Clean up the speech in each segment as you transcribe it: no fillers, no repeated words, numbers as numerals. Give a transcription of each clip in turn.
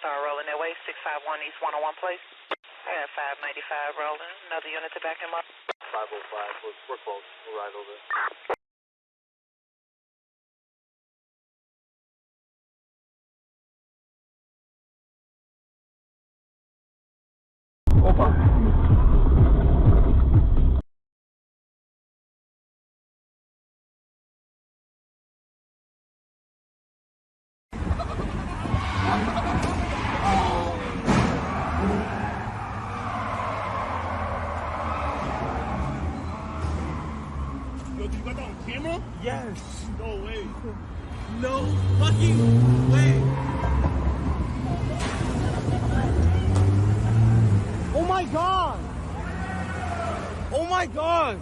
car rolling that way, 651 East 101 Place. I got 595 rolling. Another unit to back him up. 505, we're close. We'll ride over. Opa! Yo, you got that on camera? Yes! No way. No fucking way! Oh my god! Oh my god!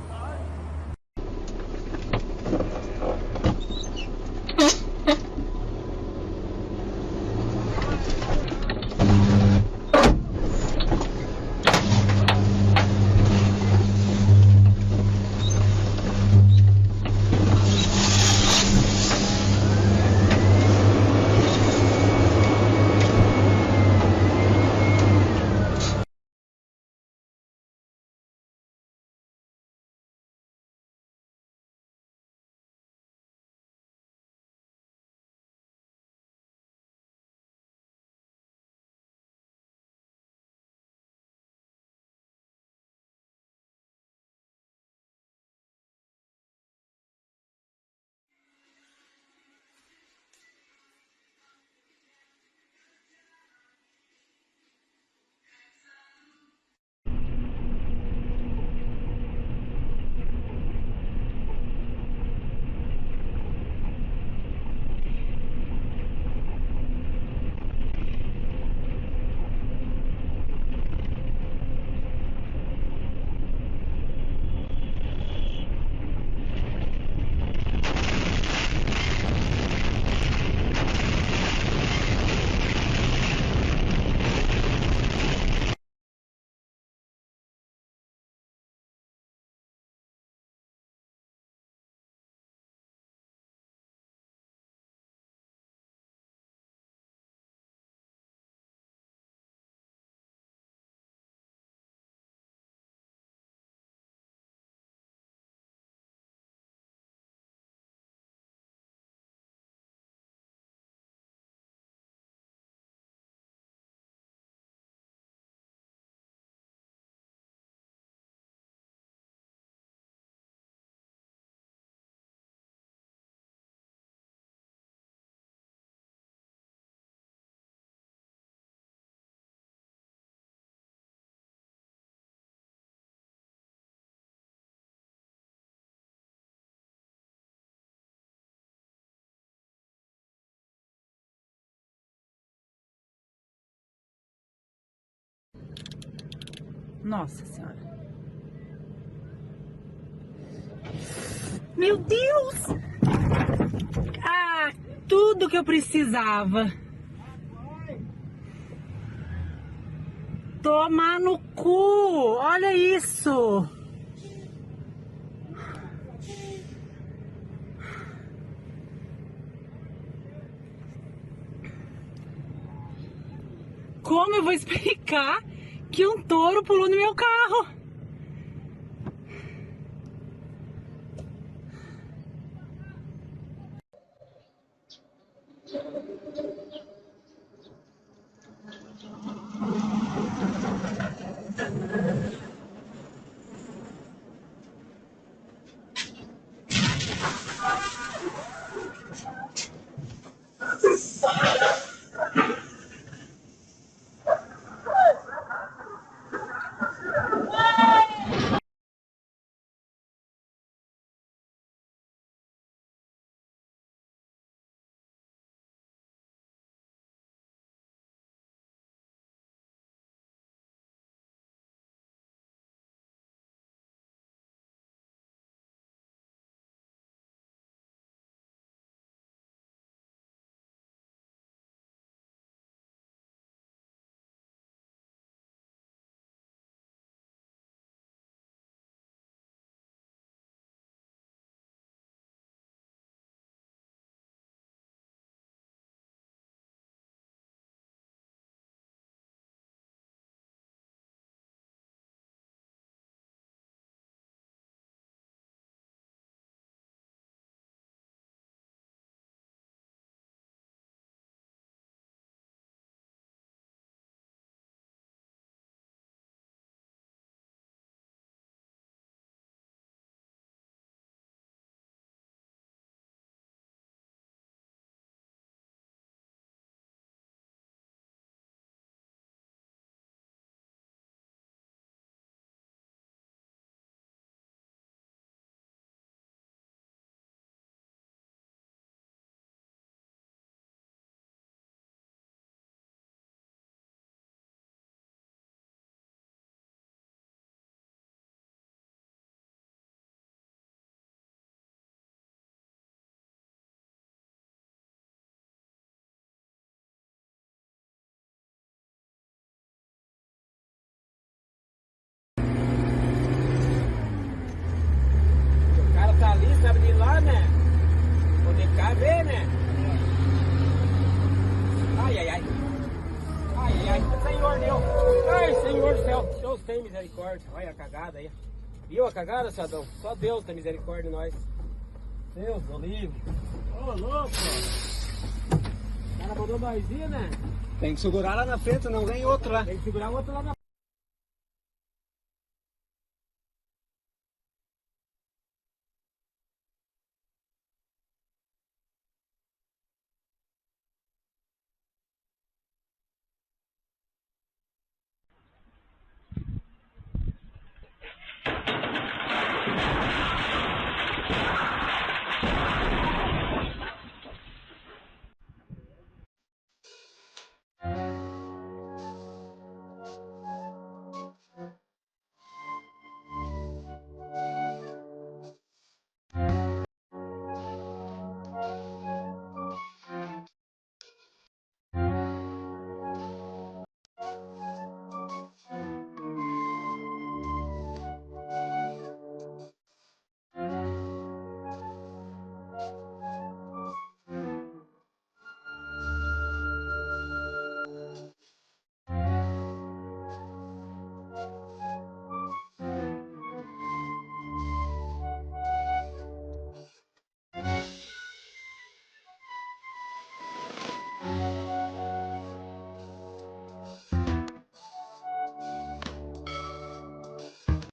Nossa Senhora. Meu Deus! Ah, tudo que eu precisava. Tomar no cu! Olha isso! Como eu vou explicar que um touro pulou no meu carro? Senhor do céu, Deus tem misericórdia. Olha a cagada aí. Viu a cagada, cidadão? Só Deus tem misericórdia de nós. Deus do livre. Ô, louco! O cara mandou nós ir, né? Tem que segurar lá na frente, não vem outro lá. Tem que segurar o outro lá na